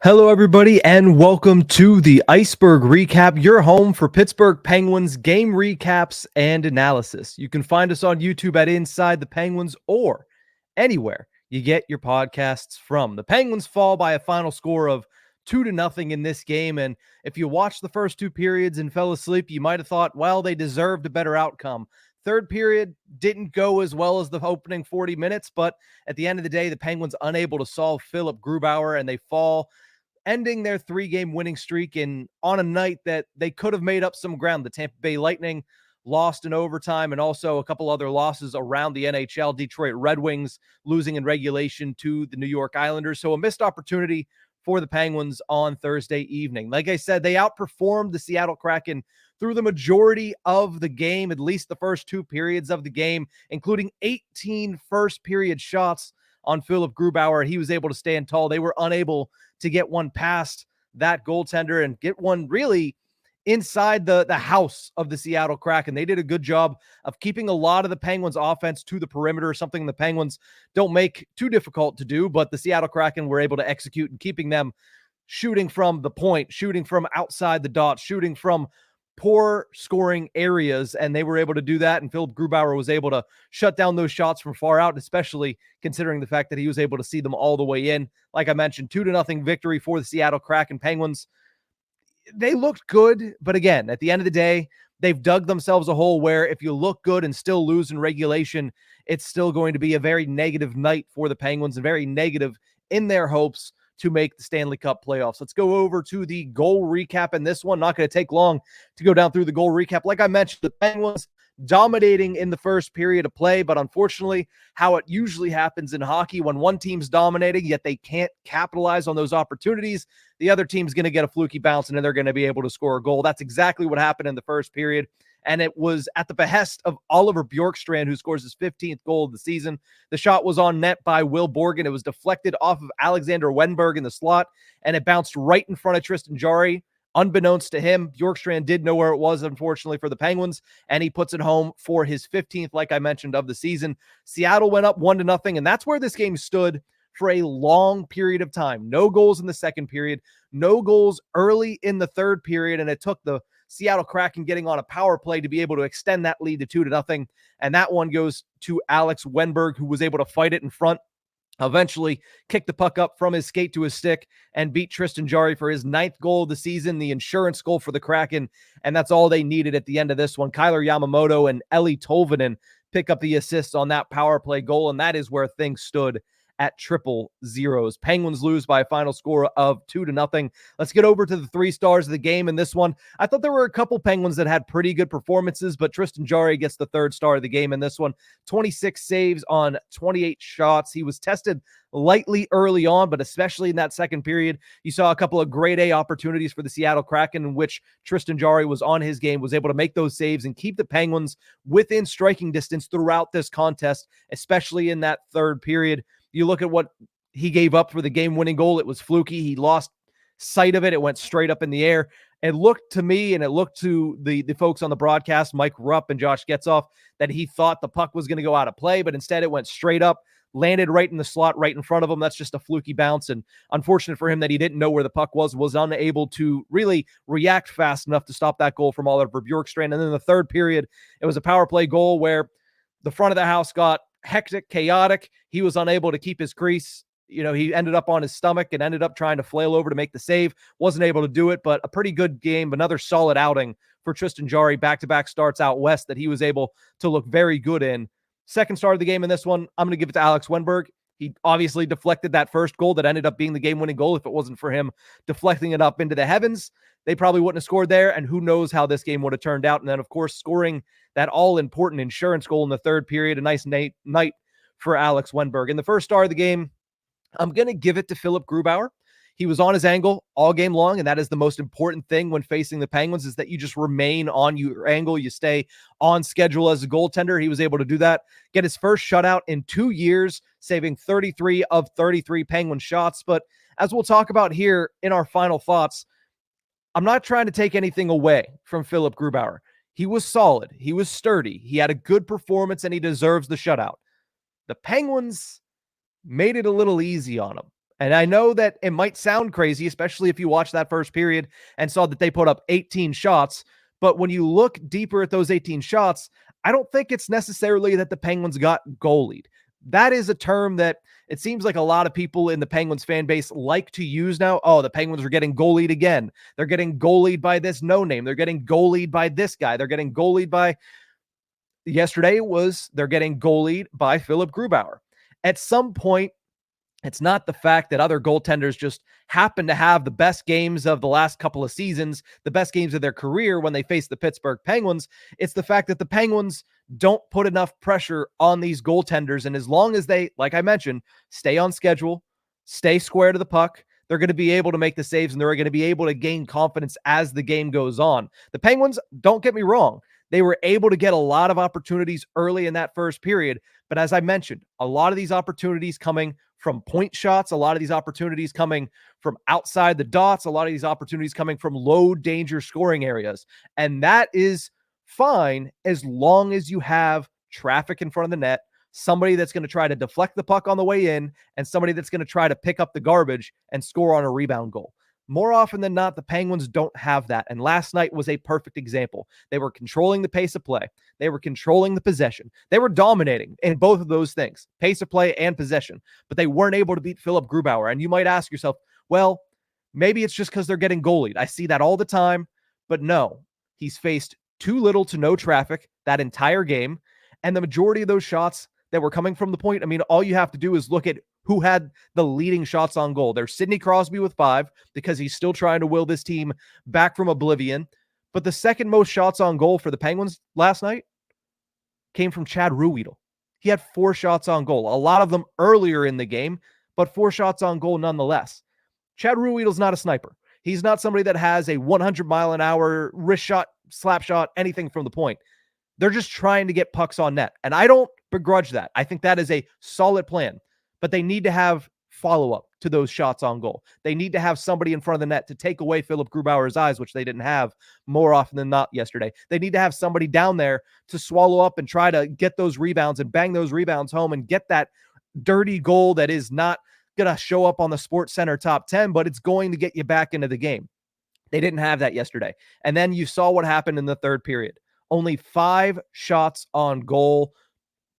Hello, everybody, and welcome to the Ice-Burgh Recap, your home for Pittsburgh Penguins game recaps and analysis. You can find us on YouTube at Inside the Penguins or anywhere you get your podcasts from. The Penguins fall by a final score of 2-0 in this game, and if you watched the first two periods and fell asleep, you might have thought, well, they deserved a better outcome. Third period didn't go as well as the opening 40 minutes, but at the end of the day, the Penguins unable to solve Philipp Grubauer, and they fall, ending their three-game winning streak on a night that they could have made up some ground. The Tampa Bay Lightning lost in overtime, and also a couple other losses around the NHL. Detroit Red Wings losing in regulation to the New York Islanders. So a missed opportunity for the Penguins on Thursday evening. Like I said, they outperformed the Seattle Kraken through the majority of the game, at least the first two periods of the game, including 18 first-period shots on Philipp Grubauer. He was able to stand tall. They were unable to get one past that goaltender and get one really inside the house of the Seattle Kraken. They did a good job of keeping a lot of the Penguins offense to the perimeter, something the Penguins don't make too difficult to do, but the Seattle Kraken were able to execute and keeping them shooting from the point, shooting from outside the dot, shooting from poor scoring areas, and they were able to do that, and Philipp Grubauer was able to shut down those shots from far out, especially considering the fact that he was able to see them all the way in. Like I mentioned, 2-0 victory for the Seattle Kraken. Penguins, they looked good, but again, at the end of the day, they've dug themselves a hole where if you look good and still lose in regulation, it's still going to be a very negative night for the Penguins and very negative in their hopes to make the Stanley Cup playoffs. Let's go over to the goal recap in this one. Not going to take long to go down through the goal recap. Like I mentioned, the Penguins dominating in the first period of play, but unfortunately, how it usually happens in hockey, when one team's dominating, yet they can't capitalize on those opportunities, the other team's going to get a fluky bounce, and then they're going to be able to score a goal. That's exactly what happened in the first period, and it was at the behest of Oliver Bjorkstrand, who scores his 15th goal of the season. The shot was on net by Will Borgen. It was deflected off of Alexander Wenberg in the slot, and it bounced right in front of Tristan Jarry. Unbeknownst to him, Bjorkstrand did know where it was, unfortunately, for the Penguins, and he puts it home for his 15th, like I mentioned, of the season. Seattle went up 1-0, and that's where this game stood for a long period of time. No goals in the second period, no goals early in the third period, and it took the Seattle Kraken getting on a power play to be able to extend that lead to 2-0, and that one goes to Alex Wenberg, who was able to fight it in front, eventually kicked the puck up from his skate to his stick and beat Tristan Jarry for his 9th goal of the season, the insurance goal for the Kraken, and that's all they needed at the end of this one. Kyler Yamamoto and Eli Tolvanen pick up the assists on that power play goal, and that is where things stood at 0-0. Penguins lose by a final score of 2-0. Let's get over to the 3 stars of the game in this one. I thought there were a couple Penguins that had pretty good performances, but Tristan Jarry gets the 3rd star of the game in this one. 26 saves on 28 shots. He was tested lightly early on, but especially in that second period, you saw a couple of grade A opportunities for the Seattle Kraken in which Tristan Jarry was on his game, was able to make those saves and keep the Penguins within striking distance throughout this contest, especially in that third period. You look at what he gave up for the game-winning goal. It was fluky. He lost sight of it. It went straight up in the air. It looked to me, and it looked to the folks on the broadcast, Mike Rupp and Josh Getzoff, that he thought the puck was going to go out of play, but instead it went straight up, landed right in the slot, right in front of him. That's just a fluky bounce, and unfortunate for him that he didn't know where the puck was unable to really react fast enough to stop that goal from Oliver Bjorkstrand. And then in the third period, it was a power play goal where the front of the house got hectic, chaotic. He was unable to keep his crease. He ended up on his stomach and ended up trying to flail over to make the save. Wasn't able to do it, but a pretty good game. Another solid outing for Tristan Jarry. Back-to-back starts out west that he was able to look very good in. 2nd star of the game in this one, I'm going to give it to Alex Wenberg. He obviously deflected that first goal that ended up being the game-winning goal. If it wasn't for him deflecting it up into the heavens, they probably wouldn't have scored there, and who knows how this game would have turned out. And then, of course, scoring that all-important insurance goal in the third period. A nice night for Alex Wenberg. In the 1st star of the game, I'm going to give it to Philipp Grubauer. He was on his angle all game long, and that is the most important thing when facing the Penguins, is that you just remain on your angle. You stay on schedule as a goaltender. He was able to do that, get his first shutout in 2 years, saving 33 of 33 Penguin shots. But as we'll talk about here in our final thoughts, I'm not trying to take anything away from Philipp Grubauer. He was solid. He was sturdy. He had a good performance, and he deserves the shutout. The Penguins made it a little easy on him. And I know that it might sound crazy, especially if you watch that first period and saw that they put up 18 shots. But when you look deeper at those 18 shots, I don't think it's necessarily that the Penguins got goalied. That is a term that it seems like a lot of people in the Penguins fan base like to use now. Oh, the Penguins are getting goalied again. They're getting goalied by this no name. They're getting goalied by this guy. They're getting goalied by yesterday was they're getting goalied by Philipp Grubauer. At some point, it's not the fact that other goaltenders just happen to have the best games of the last couple of seasons, the best games of their career when they face the Pittsburgh Penguins. It's the fact that the Penguins don't put enough pressure on these goaltenders. And as long as they, like I mentioned, stay on schedule, stay square to the puck, they're going to be able to make the saves and they're going to be able to gain confidence as the game goes on. The Penguins, don't get me wrong, they were able to get a lot of opportunities early in that first period. But as I mentioned, a lot of these opportunities coming from point shots, a lot of these opportunities coming from outside the dots, a lot of these opportunities coming from low danger scoring areas. And that is fine as long as you have traffic in front of the net, somebody that's going to try to deflect the puck on the way in, and somebody that's going to try to pick up the garbage and score on a rebound goal. More often than not, the Penguins don't have that. And last night was a perfect example. They were controlling the pace of play. They were controlling the possession. They were dominating in both of those things, pace of play and possession, but they weren't able to beat Philipp Grubauer. And you might ask yourself, well, maybe it's just because they're getting goalied. I see that all the time, but no, he's faced too little to no traffic that entire game. And the majority of those shots that were coming from the point, I mean, all you have to do is look at who had the leading shots on goal. There's Sidney Crosby with 5 because he's still trying to will this team back from oblivion. But the second most shots on goal for the Penguins last night came from Chad Ruhwedel. He had 4 shots on goal, a lot of them earlier in the game, but 4 shots on goal nonetheless. Chad Ruhwedel's not a sniper. He's not somebody that has a 100-mile-an-hour wrist shot, slap shot, anything from the point. They're just trying to get pucks on net. And I don't begrudge that. I think that is a solid plan. But they need to have follow-up to those shots on goal. They need to have somebody in front of the net to take away Philipp Grubauer's eyes, which they didn't have more often than not yesterday. They need to have somebody down there to swallow up and try to get those rebounds and bang those rebounds home and get that dirty goal that is not going to show up on the Sports Center top 10, but it's going to get you back into the game. They didn't have that yesterday. And then you saw what happened in the third period. Only 5 shots on goal,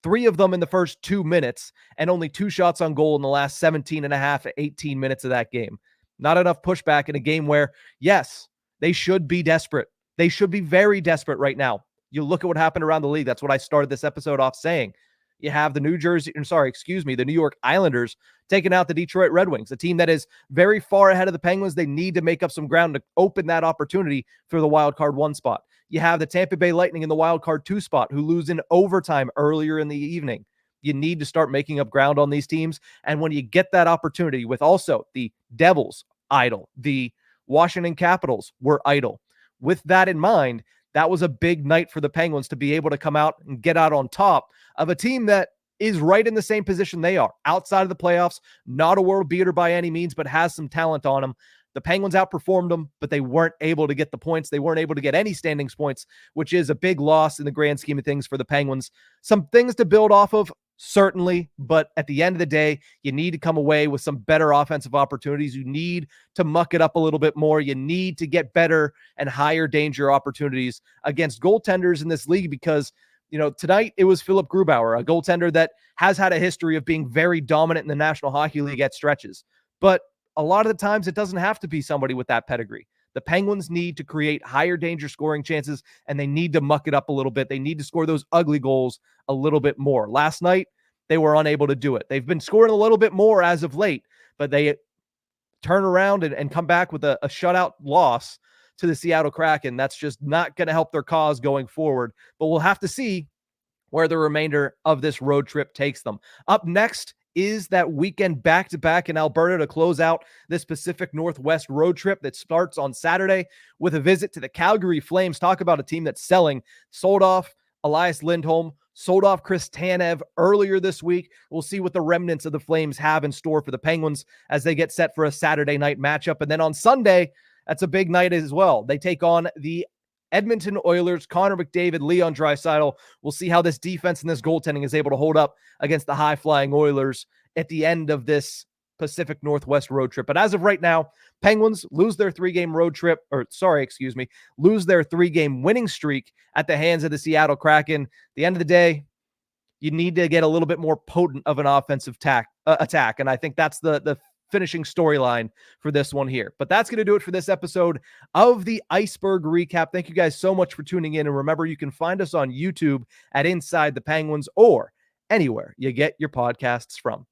3 of them in the first 2 minutes, and only 2 shots on goal in the last 17 and a half, 18 minutes of that game. Not enough pushback in a game where, yes, they should be desperate. They should be very desperate right now. You look at what happened around the league. That's what I started this episode off saying. You have the the New York Islanders taking out the Detroit Red Wings, a team that is very far ahead of the Penguins. They need to make up some ground to open that opportunity for the wild card 1 spot. You have the Tampa Bay Lightning in the wild card 2 spot who lose in overtime earlier in the evening. You need to start making up ground on these teams. And when you get that opportunity with also the Devils idle, the Washington Capitals were idle. With that in mind, that was a big night for the Penguins to be able to come out and get out on top of a team that is right in the same position they are, outside of the playoffs, not a world beater by any means, but has some talent on them. The Penguins outperformed them, but they weren't able to get the points. They weren't able to get any standings points, which is a big loss in the grand scheme of things for the Penguins. Some things to build off of, certainly, but at the end of the day, you need to come away with some better offensive opportunities. You need to muck it up a little bit more. You need to get better and higher danger opportunities against goaltenders in this league because, you know, tonight it was Philipp Grubauer, a goaltender that has had a history of being very dominant in the National Hockey League at stretches. But a lot of the times it doesn't have to be somebody with that pedigree. The Penguins need to create higher danger scoring chances, and they need to muck it up a little bit. They need to score those ugly goals a little bit more. Last night, they were unable to do it. They've been scoring a little bit more as of late, but they turn around and come back with a shutout loss to the Seattle Kraken. That's just not going to help their cause going forward, but we'll have to see where the remainder of this road trip takes them. Up next is that weekend back-to-back in Alberta to close out this Pacific Northwest road trip that starts on Saturday with a visit to the Calgary Flames. Talk about a team that's selling. Sold off Elias Lindholm, sold off Chris Tanev earlier this week. We'll see what the remnants of the Flames have in store for the Penguins as they get set for a Saturday night matchup. And then on Sunday, that's a big night as well. They take on the Edmonton Oilers, Connor McDavid, Leon Draisaitl. We'll see how this defense and this goaltending is able to hold up against the high-flying Oilers at the end of this Pacific Northwest road trip. But as of right now, Penguins lose their three-game winning streak at the hands of the Seattle Kraken. At the end of the day, you need to get a little bit more potent of an offensive attack. And I think that's the finishing storyline for this one here. But that's going to do it for this episode of the Ice-Burgh Recap. Thank you guys so much for tuning in. And remember, you can find us on YouTube at Inside the Penguins or anywhere you get your podcasts from.